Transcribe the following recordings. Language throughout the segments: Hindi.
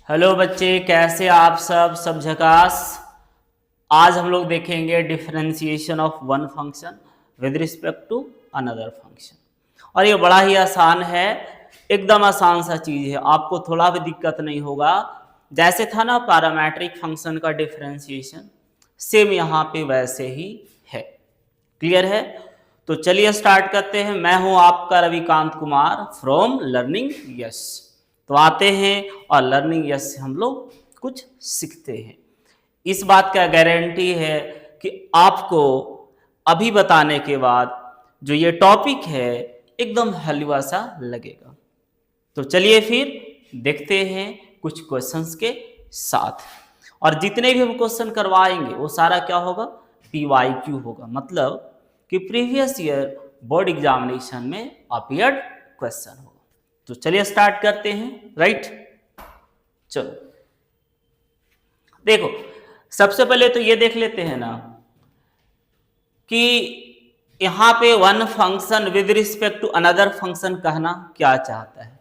हेलो बच्चे, कैसे आप सब झकास। आज हम लोग देखेंगे differentiation of one function with respect to another function. और ये बड़ा ही आसान है, एकदम आसान सा चीज़ है, आपको थोड़ा भी दिक्कत नहीं होगा। जैसे था ना पैरामीट्रिक फंक्शन का डिफरेंशिएशन, सेम यहाँ पे वैसे ही है। क्लियर है? तो चलिए स्टार्ट करते हैं। मैं हूँ आपका Ravikant Kumar from learning yes. तो आते हैं और लर्निंग यस से हम लोग कुछ सीखते हैं। इस बात का गारंटी है कि आपको अभी बताने के बाद जो ये टॉपिक है एकदम हलवा सा लगेगा। तो चलिए फिर देखते हैं कुछ क्वेश्चंस के साथ। और जितने भी हम क्वेश्चन करवाएंगे वो सारा क्या होगा, PYQ होगा, मतलब कि प्रीवियस ईयर बोर्ड एग्जामिनेशन में अपीयर्ड क्वेश्चन होगा। तो चलिए स्टार्ट करते हैं। राइट, चलो देखो, सबसे पहले तो ये देख लेते हैं ना कि यहां पे one function with respect to another function कहना क्या चाहता है।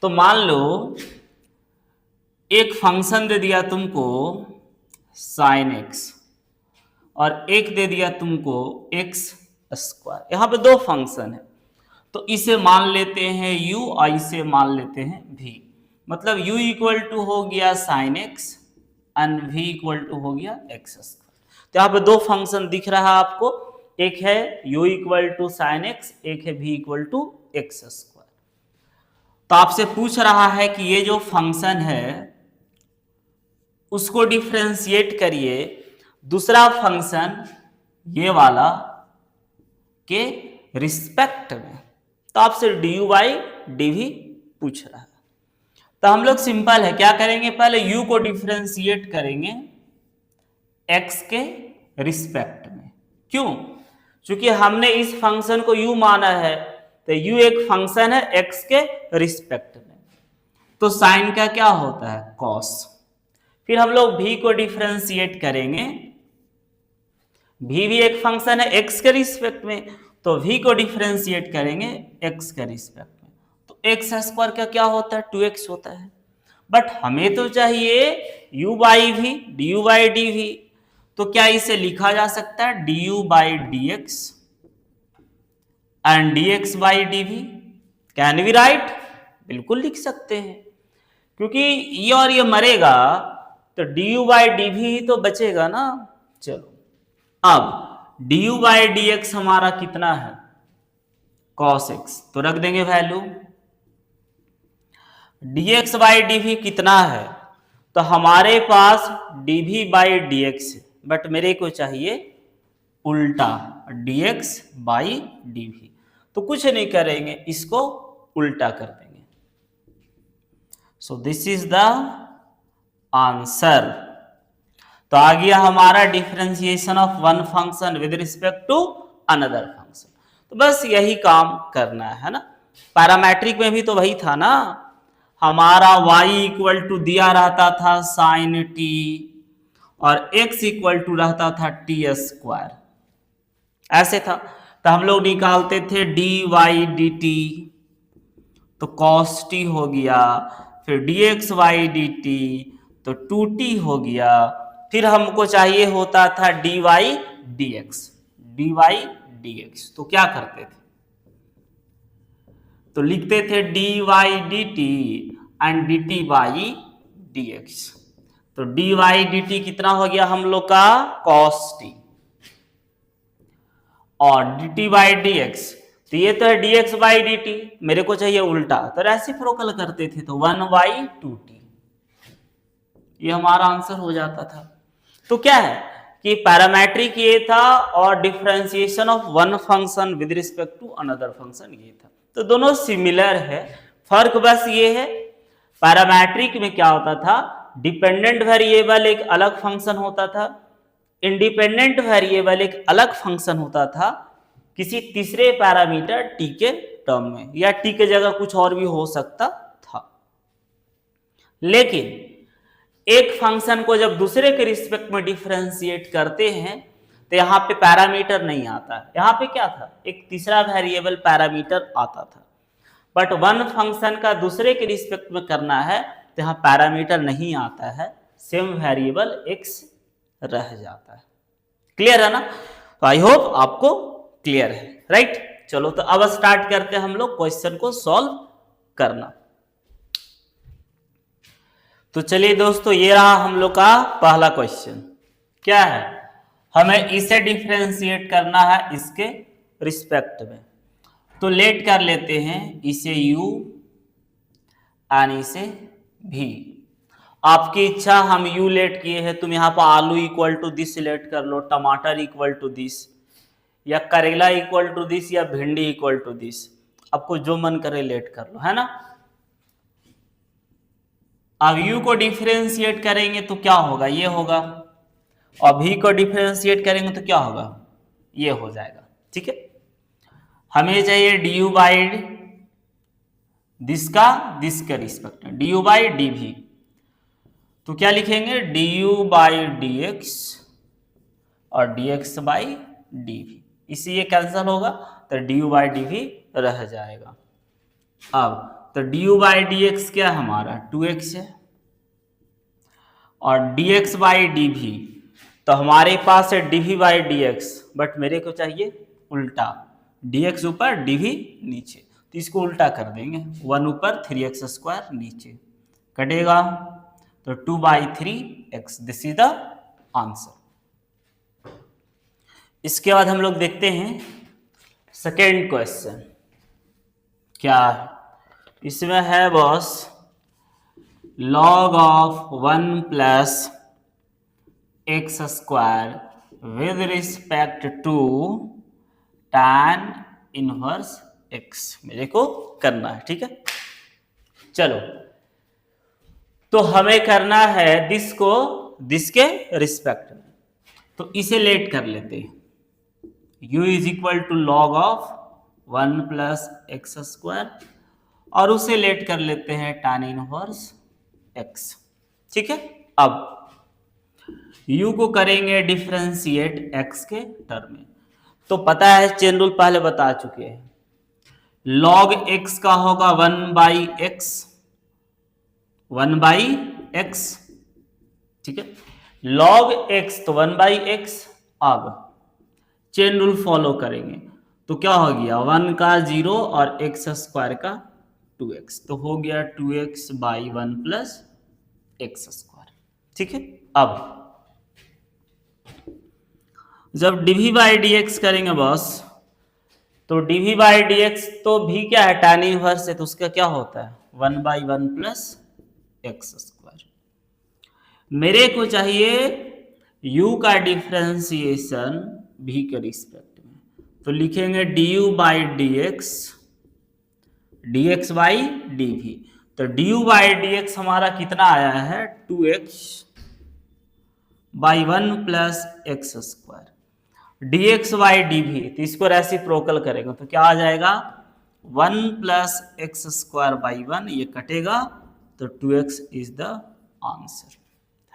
तो मान लो एक फंक्शन दे दिया तुमको sin x और एक दे दिया तुमको x स्क्वायर। यहां पे दो फंक्शन है, तो इसे मान लेते हैं u और इसे मान लेते हैं v। मतलब u इक्वल टू हो गया sin x and v equal to हो गया x स्क्वायर। तो यहाँ पे दो फंक्शन दिख रहा है आपको, एक है u equal to sin x, एक है v equal to x square. तो आपसे पूछ रहा है कि ये जो फंक्शन है उसको डिफरेंशिएट करिए दूसरा फंक्शन ये वाला के रिस्पेक्ट में। तो आपसे du बाई dv पूछ रहा है। तो हम लोग सिंपल है, क्या करेंगे, पहले u को डिफरेंशिएट करेंगे x के रिस्पेक्ट में। क्यों? क्योंकि हमने इस फंक्शन को u माना है, तो u एक फंक्शन है x के रिस्पेक्ट में। तो साइन का क्या होता है, cos। फिर हम लोग v को डिफरेंशिएट करेंगे, v भी एक फंक्शन है x के रिस्पेक्ट में, तो v को डिफरेंशिएट करेंगे x के रिस्पेक्ट में। तो x स्क्वायर का क्या होता है, 2x होता है। बट हमें तो चाहिए u by v, du by dv। तो क्या इसे लिखा जा सकता है du by dx and dx by dv? Can we write? बिल्कुल लिख सकते हैं, क्योंकि ये और ये मरेगा तो du बाई dv ही तो बचेगा ना। चलो अब du बाई dx हमारा कितना है, cos x, तो रख देंगे वैल्यू। dx बाई dv कितना है, तो हमारे पास dv बाई dx है, बट मेरे को चाहिए उल्टा dx बाई dv। तो कुछ नहीं करेंगे, इसको उल्टा कर देंगे। So this is the answer. तो आ गया हमारा differentiation of one function with respect to another function. तो बस यही काम करना है ना। पैरामेट्रिक में भी तो वही था ना, हमारा y इक्वल टू दिया रहता था साइन t और x इक्वल टू रहता था t स्क्वायर, ऐसे था। तो हम लोग निकालते थे dy dt, तो cos t हो गया, फिर dx बाई dt तो 2t हो गया। फिर हमको चाहिए होता था dy dx। तो क्या करते थे, तो लिखते थे dy dt and dt by dx। तो dy dt कितना हो गया हम लोग का, cos t, और dt बाई dx, तो ये तो है dx बाई dt, मेरे को चाहिए उल्टा, तो रेसिप्रोकल करते थे, तो 1 बाई 2t, ये हमारा आंसर हो जाता था। तो क्या है कि पैरामेट्रिक ये था और differentiation of one function with respect to another function ये था। तो दोनों सिमिलर है, फर्क बस ये है पैरामेट्रिक में क्या होता था, डिपेंडेंट वेरिएबल एक अलग फंक्शन होता था, इंडिपेंडेंट वेरिएबल एक अलग फंक्शन होता था किसी तीसरे पैरामीटर t के टर्म में, या t के जगह कुछ और भी हो सकता था। लेकिन एक फंक्शन को जब दूसरे के रिस्पेक्ट में डिफरेंशिएट करते हैं तो यहाँ पे पैरामीटर नहीं आता, यहाँ पे क्या था, एक तीसरा वेरिएबल पैरामीटर आता था। बट वन फंक्शन का दूसरे के रिस्पेक्ट में करना है तो यहाँ पैरामीटर नहीं आता है, सेम वेरिएबल x रह जाता है। क्लियर है ना? तो आई होप आपको क्लियर है, राइट। चलो तो अब स्टार्ट करते हैं हम लोग क्वेश्चन को सॉल्व करना। तो चलिए दोस्तों, ये रहा हम लोग का पहला क्वेश्चन। क्या है? हमें इसे डिफरेंशिएट करना है इसके रिस्पेक्ट में। तो लेट कर लेते हैं इसे u और इसे v। आपकी इच्छा, हम u लेट किए हैं, तुम यहाँ पर आलू इक्वल टू दिस लेट कर लो, टमाटर इक्वल टू दिस, या करेला इक्वल टू दिस, या भिंडी इक्वल टू दिस। आपको जो मन करे लेट कर लो, है ना। अब u को डिफरेंशिएट करेंगे तो क्या होगा? ये होगा। और v को डिफरेंशिएट करेंगे तो क्या होगा? ये हो जाएगा। ठीक है, हमें चाहिए du बाई दिस के रिस्पेक्ट में, du बाई dv। तो क्या लिखेंगे? du बाई dx और dx बाई dv। इसी ये कैंसिल होगा तो du बाई dv रह जाएगा। अब तो du बाई dx क्या हमारा 2x है, और dx बाई dv तो हमारे पास है dv बाई dx, बट मेरे को चाहिए उल्टा, dx ऊपर dv नीचे। तो इसको उल्टा कर देंगे, 1 ऊपर 3x स्क्वायर नीचे कटेगा, तो 2 by 3x। This is the answer. इसके बाद हम लोग देखते हैं सेकेंड क्वेश्चन। क्या है इसमें? है boss log of 1 plus x square with respect to tan inverse x मेरे को करना है। ठीक है, चलो तो हमें करना है दिस को दिस के रिस्पेक्ट में। तो इसे लेट कर लेते हैं, u is equal to log of 1 plus x square, और उसे लेट कर लेते हैं tan इनवर्स x। ठीक है, अब u को करेंगे डिफरेंशिएट x के टर्म में। तो पता है, चेन रूल पहले बता चुके हैं, log x का होगा 1 बाई एक्स, 1 बाई एक्स। ठीक है, log x तो 1 बाई एक्स। अब चेन रूल फॉलो करेंगे तो क्या हो गया? 1 का 0 और एक्स स्क्वायर का 2x, तो हो गया 2x by 1 plus x square. ठीक है, अब जब dv बाई dx करेंगे बॉस, तो dv बाई dx तो भी क्या है? tan इनवर्स है, तो उसका क्या होता है? 1 बाई 1 प्लस एक्स स्क्वायर। मेरे को चाहिए u का डिफरेंशिएशन v के रिस्पेक्ट में। तो लिखेंगे du by dx, dx by dv। तो du बाई dx हमारा कितना आया है? 2x by 1 plus x square, dx by dv। तो इसको रेसिप्रोकल करेंगे तो क्या आ जाएगा? 1 प्लस एक्स स्क्वायर बाई 1, ये कटेगा, तो 2x इज द आंसर।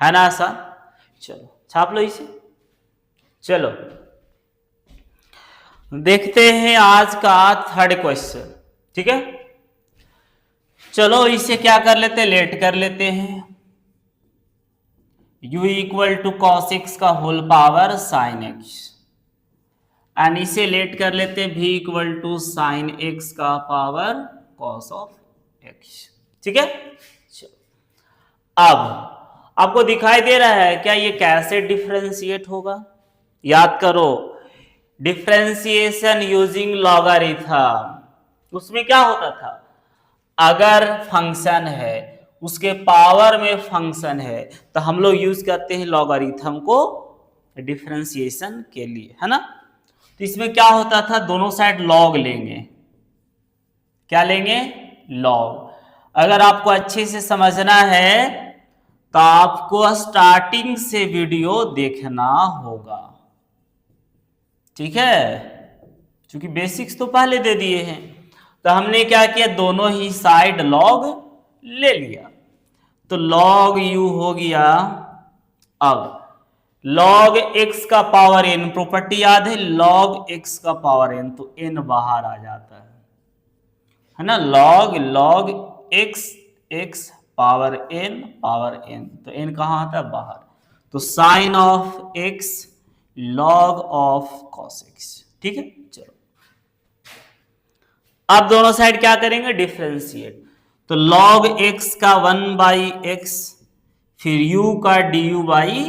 है ना आसान? चलो छाप लो इसे। चलो देखते हैं आज का थर्ड क्वेश्चन। ठीक है, चलो इसे क्या कर लेते हैं? लेट कर लेते हैं। u equal to cos x का whole power sine x, and इसे लेट कर लेते हैं v equal to sine x का पावर कॉस ऑफ एक्स। ठीक है, अब आपको दिखाई दे रहा है क्या ये कैसे डिफरेंशिएट होगा? याद करो, डिफरेंशिएशन यूजिंग लॉगरिथम। उसमें क्या होता था? अगर फंक्शन है, उसके पावर में फंक्शन है, तो हम लोग यूज करते हैं लॉगरिथम को डिफरेंशिएशन के लिए, है ना। तो इसमें क्या होता था? दोनों साइड लॉग लेंगे। क्या लेंगे? लॉग। अगर आपको अच्छे से समझना है तो आपको स्टार्टिंग से वीडियो देखना होगा। ठीक है, क्योंकि बेसिक्स तो पहले दे दिए हैं। तो हमने क्या किया? दोनों ही साइड लॉग ले लिया, तो लॉग u हो गया। अब log x का पावर n, प्रॉपर्टी याद है, log x का पावर n, तो n बाहर आ जाता है ना। log x पावर n, तो n कहाँ आता है? बाहर। तो sine of x log of cos x। ठीक है, चलो अब दोनों साइड क्या करेंगे? डिफरेंशिएट। तो लॉग x का 1/x, फिर u का du बाई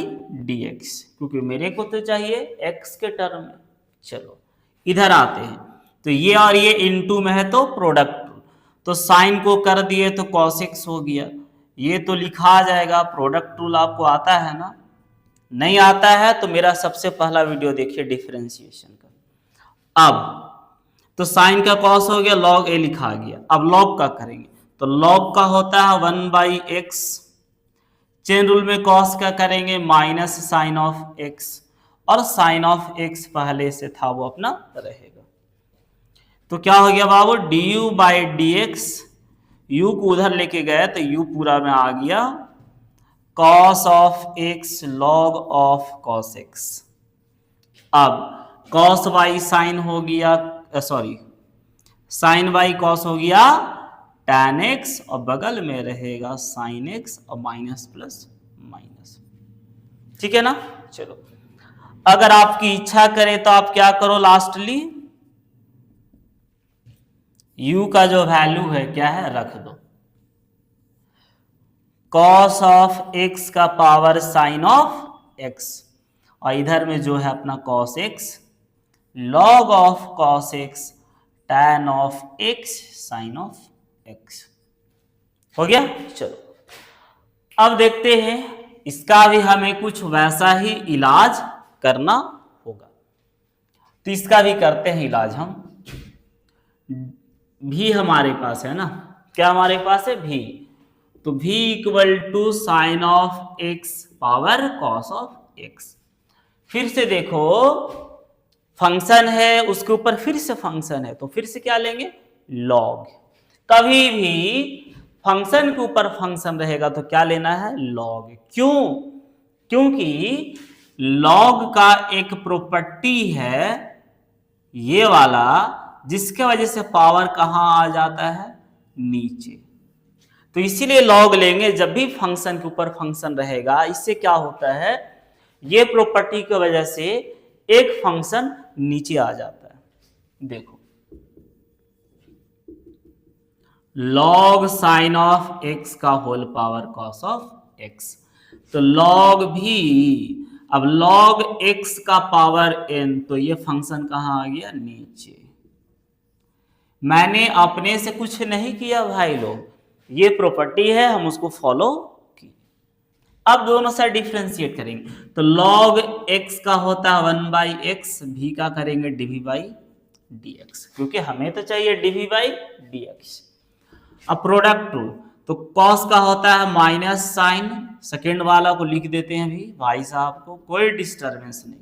dx, क्योंकि मेरे को तो चाहिए x के टर्म में। चलो इधर आते हैं, तो ये और ये इनटू में है तो प्रोडक्ट, तो साइन को कर दिए तो cos x हो गया। ये तो लिखा आ जाएगा, प्रोडक्ट रूल आपको आता है ना? नहीं आता है तो मेरा सबसे पहला वीडियो देखिए डिफरेंशिएशन का। अब तो साइन का कॉस हो गया, लॉग ए लिखा गया। अब लॉग का करेंगे, तो लॉग का होता है 1/x, चेन रूल में कॉस का करेंगे माइनस साइन ऑफ x, और साइन ऑफ x पहले से था वो अपना रहेगा। तो क्या हो गया बाबू? du बाई dx, u को उधर लेके गए तो u पूरा में आ गया cos of x log of cos x। अब cos बाई साइन हो गया, सॉरी साइन बाई कॉस हो गया tan x, और बगल में रहेगा sin x और माइनस प्लस माइनस। ठीक है ना? चलो अगर आपकी इच्छा करे तो आप क्या करो, लास्टली u का जो वैल्यू है क्या है रख दो, cos ऑफ x का पावर sin ऑफ x, और इधर में जो है अपना cos x log of cos x tan of x sin of x। हो गया? चलो अब देखते हैं, इसका भी हमें कुछ वैसा ही इलाज करना होगा, तो इसका भी करते हैं इलाज हम। भी हमारे पास है ना, क्या हमारे पास है? भी, तो v equal to sine of x power cos of x। फिर से देखो, फंक्शन है उसके ऊपर फिर से फंक्शन है, तो फिर से क्या लेंगे? लॉग। कभी भी फंक्शन के ऊपर फंक्शन रहेगा तो क्या लेना है? लॉग। क्यों? क्योंकि लॉग का एक प्रॉपर्टी है ये वाला, जिसके वजह से पावर कहां आ जाता है? नीचे। तो इसीलिए लॉग लेंगे जब भी फंक्शन के ऊपर फंक्शन रहेगा। इससे क्या होता है? ये प्रॉपर्टी की वजह से एक फंक्शन नीचे आ जाता है। देखो, लॉग साइन ऑफ x का whole power cos of x, तो लॉग भी, अब लॉग x का पावर n, तो ये फंक्शन कहां आ गया? नीचे। मैंने अपने से कुछ नहीं किया भाई लोग, ये प्रॉपर्टी है, हम उसको फॉलो की। अब दोनों साइड डिफरेंशिएट करेंगे, तो log x का होता है 1/x, भी का करेंगे dv बाई dx, क्योंकि हमें तो चाहिए dv बाई dx। अब प्रोडक्ट रूल, तो cos का होता है माइनस साइन, सेकेंड वाला को लिख देते हैं भी भाई साहब को, कोई डिस्टर्बेंस नहीं।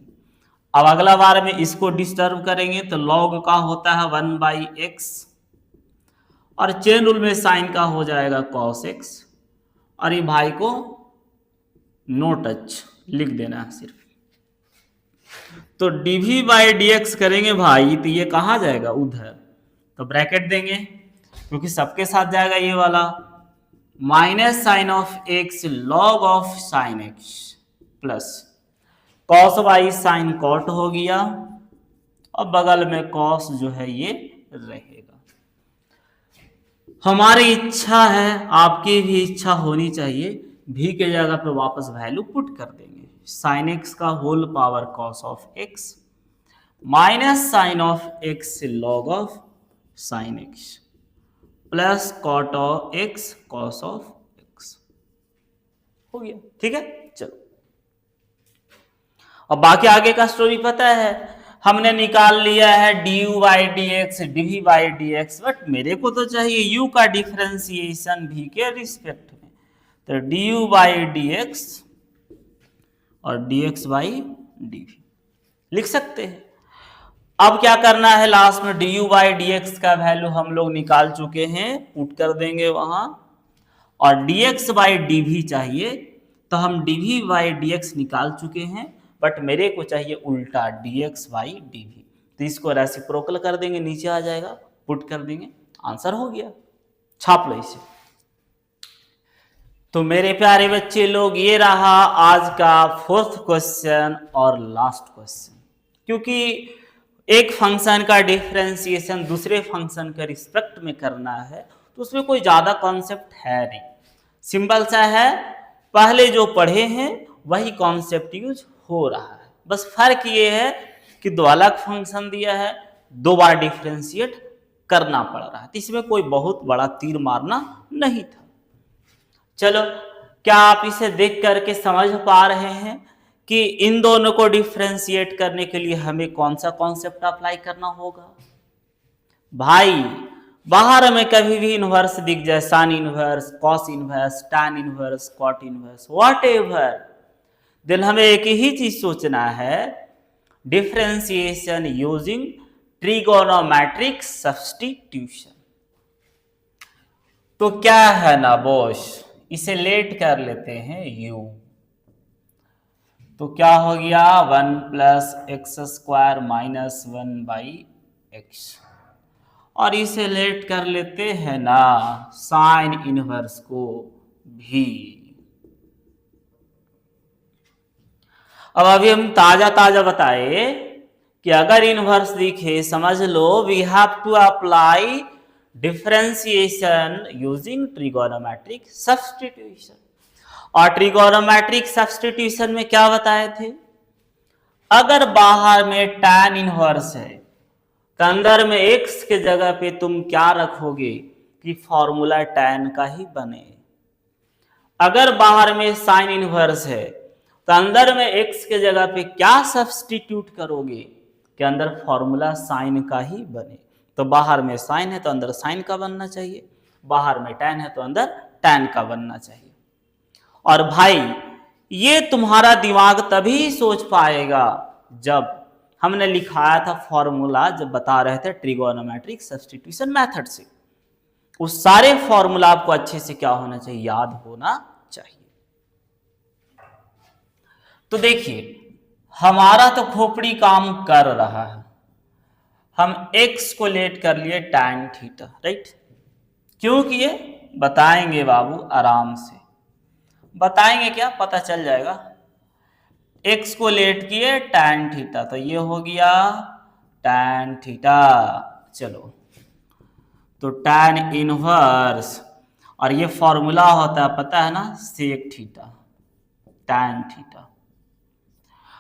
अब अगला बार में इसको डिस्टर्ब करेंगे, तो log का होता है 1/x, और चेन रूल में साइन का हो जाएगा cos x, और ये भाई को नो टच लिख देना है सिर्फ। तो dv बाई dx करेंगे भाई, तो ये कहाँ जाएगा? उधर, तो ब्रैकेट देंगे क्योंकि सबके साथ जाएगा ये वाला, minus sine of x log of sine x plus cos by sine cot हो गया, और बगल में कॉस जो है ये रहेगा। हमारी इच्छा है, आपकी भी इच्छा होनी चाहिए, भी के जगह पे वापस वैल्यू पुट कर देंगे, साइन एक्स का whole power cos of x minus sine of x log of sine x plus cot of x cos of x. हो गया? ठीक है, चलो अब बाकी आगे का स्टोरी पता है, हमने निकाल लिया है du by D x dv by D x, but मेरे को तो चाहिए u का डिफरेंशिएशन v के रिस्पेक्ट में, तो du बाई डी एक्स और dx बाई dv लिख सकते हैं। अब क्या करना है, लास्ट में du बाई डी एक्स का वैल्यू हम लोग निकाल चुके हैं, पुट कर देंगे वहां, और dx बाई dv चाहिए, तो हम dv बाई dx निकाल चुके हैं, बट मेरे को चाहिए उल्टा dx बाई dv, तो इसको रेसिप्रोकल कर देंगे, नीचे आ जाएगा, पुट कर देंगे, आंसर हो गया। छाप लो इसे। तो मेरे प्यारे बच्चे लोग, ये रहा आज का फोर्थ क्वेश्चन और लास्ट क्वेश्चन। क्योंकि एक फंक्शन का डिफरेंशिएशन दूसरे फंक्शन के रिस्पेक्ट में करना है तो उसमें कोई ज़्यादा कॉन्सेप्ट है नहीं, सिंपल सा है, पहले जो पढ़े हैं वही कॉन्सेप्ट यूज हो रहा है। बस फर्क ये है कि दो अलग फंक्शन दिया है, दो बार डिफरेंशिएट करना पड़ रहा है, तो इसमें कोई बहुत बड़ा तीर मारना नहीं था। चलो, क्या आप इसे देख करके समझ पा रहे हैं कि इन दोनों को डिफरेंशिएट करने के लिए हमें कौन सा कॉन्सेप्ट अप्लाई करना होगा? भाई, बाहर में कभी भी इनवर्स दिख जाए, sine inverse, cos inverse, tan inverse, cot inverse, whatever, then हमें एक ही चीज सोचना है, डिफरेंशिएशन यूजिंग ट्रिगोनोमेट्रिक सब्स्टिट्यूशन। तो क्या है ना बॉस, इसे लेट कर लेते हैं u, तो क्या हो गया 1 plus x square minus 1 by x, और इसे लेट कर लेते हैं ना साइन इनवर्स को भी। अब अभी हम ताजा ताजा बताए कि अगर इनवर्स दिखे, समझ लो we have to apply differentiation using trigonometric substitution. और ट्रिगोनोमेट्रिक सब्स्टिट्यूशन में क्या बताए थे, अगर बाहर में tan इनवर्स है तो अंदर में x के जगह पे तुम क्या रखोगे कि फॉर्मूला tan का ही बने। अगर बाहर में साइन इनवर्स है तो अंदर में x के जगह पे क्या सब्स्टिट्यूट करोगे कि अंदर फॉर्मूला साइन का ही बने। तो बाहर में साइन है तो अंदर साइन का बनना चाहिए, बाहर में tan है तो अंदर tan का बनना चाहिए। और भाई, ये तुम्हारा दिमाग तभी सोच पाएगा जब हमने लिखाया था फॉर्मूला, जब बता रहे थे ट्रिगोनोमेट्रिक सब्स्टिट्यूशन मेथड से, उस सारे फॉर्मूला आपको अच्छे से क्या होना चाहिए, याद होना चाहिए। तो देखिए, हमारा तो खोपड़ी काम कर रहा है, हम x को लेट कर लिए tan थीटा, राइट। क्यों किए बताएंगे बाबू, आराम से बताएंगे, क्या पता चल जाएगा। x को लेट किए tan थीटा, तो ये हो गया tan थीटा। चलो, तो tan इनवर्स, और ये फॉर्मूला होता है पता है ना, सेक थीटा tan थीटा।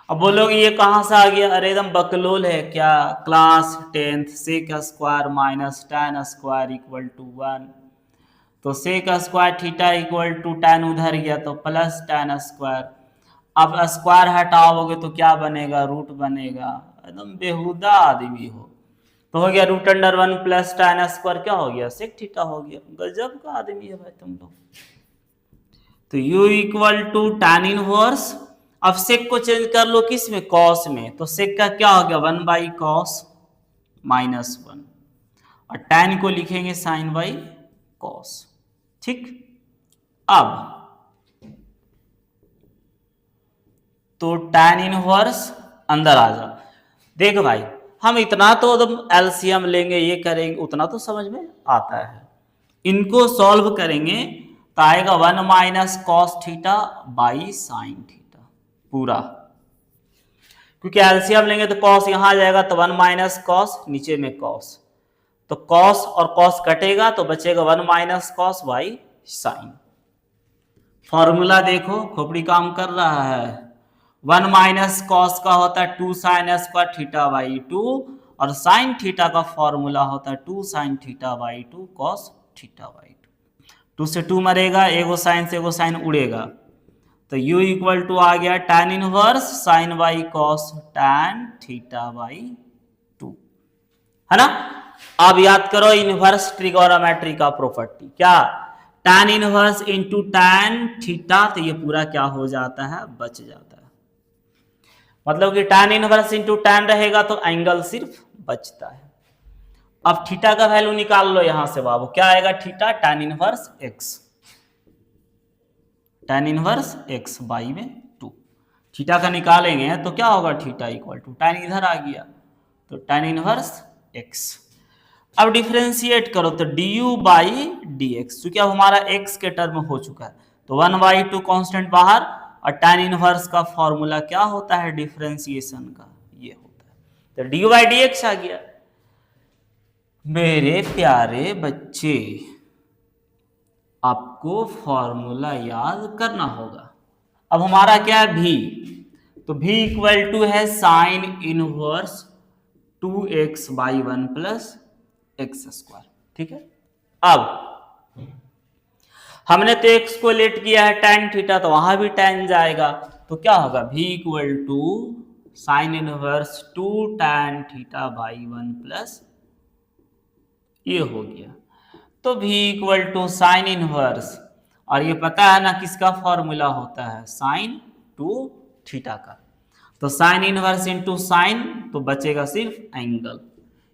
अब बोलोगे ये कहां से आ गया, अरे एकदम बकलोल है क्या, class 10th sec square minus tan square equal to 1, तो sec square theta equal to tan उधर गया तो प्लस tan स्क्वायर। अब स्क्वायर हटाओगे तो क्या बनेगा, रूट बनेगा, एकदम बेहुदा आदमी हो। तो हो गया root under 1 plus tan square, क्या हो गया, सेक थीटा हो गया। गजब का आदमी है भाई तुम लोग। तो u equal to tan inverse, अब सेक को चेंज कर लो किस में, कॉस में, तो सेक का क्या हो गया 1 बाई कॉस माइनस 1, और tan को लिखेंगे साइन बाई कॉस, ठीक। अब तो tan इनवर्स अंदर आ जाओ। देख भाई, हम इतना तो एलसीएम लेंगे, ये करेंगे, उतना तो समझ में आता है। इनको सॉल्व करेंगे तो आएगा 1 minus cos theta by sine theta पूरा, क्योंकि एलसीएम लेंगे तो कॉस यहां आ जाएगा, तो 1 माइनस कॉस, नीचे में कॉस, तो कॉस और कॉस कटेगा तो बचेगा 1 minus cos by sign. Formula देखो, खोपड़ी काम कर रहा है। 1 माइनस कॉस का होता है 2 साइन स्क्वायर थीटा बाई 2, और साइन थीटा का फॉर्मूला होता है 2 sine theta by 2 cos theta by 2। 2 से 2 मरेगा, एगो साइन से एगो साइन उड़ेगा, तो u इक्वल टू आ गया tan inverse sine by cos tan theta by 2, है ना। अब याद करो इनवर्स ट्रिगोनोमेट्री का प्रॉपर्टी, क्या, tan inverse into tan theta, तो ये पूरा क्या हो जाता है, बच जाता है। मतलब कि tan इनवर्स इंटू tan रहेगा तो एंगल सिर्फ बचता है। अब थीटा का वैल्यू निकाल लो यहां से बाबू, क्या आएगा theta, tan inverse x, tan inverse x by में 2, थीटा का निकालेंगे तो क्या होगा, थीटा इक्वल टू tan इधर आ गया तो tan इनवर्स x। अब डिफरेंशिएट करो तो du बाई dx, क्योंकि अब हमारा x के टर्म हो चुका है, तो 1/2 कांस्टेंट बाहर, और tan इनवर्स का फॉर्मूला क्या होता है डिफरेंशिएशन का, ये होता है, तो dy/dx आ गया। मेरे प्यारे बच्चे, आपको फॉर्मूला याद करना होगा। अब हमारा क्या है v, तो v इक्वल टू है sine inverse 2x/1 plus x square, ठीक है। अब हमने तो x को लेट किया है tan थीटा, तो वहां भी tan जाएगा, तो क्या होगा v equal to sine inverse 2 tan θ/1 plus, ये हो गया, तो v equal to sine inverse, और ये पता है ना किसका फॉर्मूला होता है, साइन टू थीटा का, तो साइन इनवर्स इंटू साइन, तो बचेगा सिर्फ एंगल।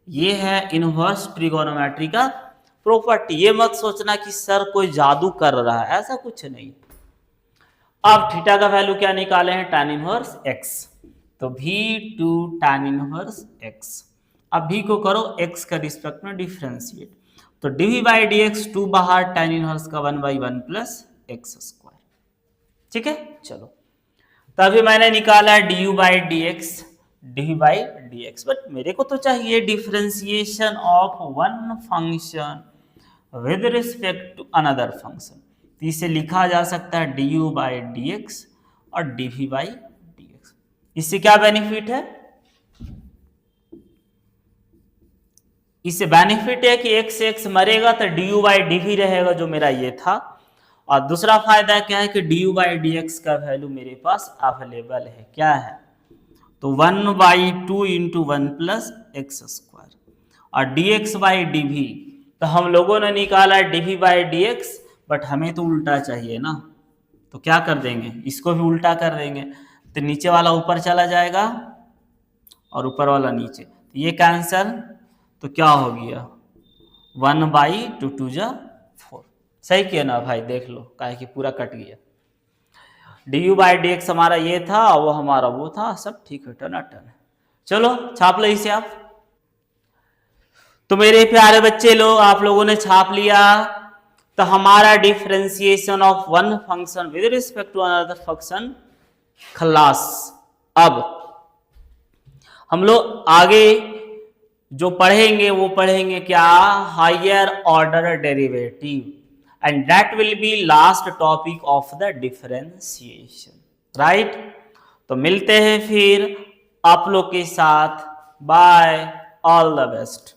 ये है इनवर्स ट्रिगोनोमेट्री का प्रॉपर्टी। ये मत सोचना कि सर कोई जादू कर रहा है, ऐसा कुछ नहीं। अब थीटा का वैल्यू क्या निकाले हैं, tan इनवर्स x, तो v to tan inverse x। अब v को करो x का रिस्पेक्ट में डिफरेंशिएट, तो dv/dx 2 बाहर tan इनवर्स का 1/1 प्लस एक्स स्क्वायर, ठीक है। चलो, तभी मैंने निकाला du/dx, dv/dx, बट मेरे को तो चाहिए differentiation of one function with respect to another function, तो इसे लिखा जा सकता है du/dx और dv/dx। इससे क्या बेनिफिट है, इससे बेनिफिट है कि x से x मरेगा तो du/dv रहेगा, जो मेरा ये था, और दूसरा फायदा क्या है कि du/dx का वैल्यू मेरे पास अवेलेबल है, क्या है, तो 1/2 इंटू 1 प्लस एक्स स्क्वायर, और dx/dv, तो हम लोगों ने निकाला dv/dx, बट हमें तो उल्टा चाहिए ना, तो क्या कर देंगे, इसको भी उल्टा कर देंगे, तो नीचे वाला ऊपर चला जाएगा और ऊपर वाला नीचे, तो ये कैंसल, तो क्या हो गया 1/2 2 जा 4, सही किया ना भाई, देख लो काहे कि पूरा कट गया। du/dx हमारा ये था, वो हमारा वो था, सब ठीक है, टनाटन। चलो छाप लो इसे आप। तो मेरे प्यारे बच्चे लोग, आप लोगों ने छाप लिया, तो हमारा differentiation of one function with respect to another function खलास। अब हम लोग आगे जो पढ़ेंगे वो पढ़ेंगे क्या, higher order derivative, and that will be last topic of the differentiation, right. तो मिलते हैं फिर आप लोग के साथ, बाय, ऑल द बेस्ट।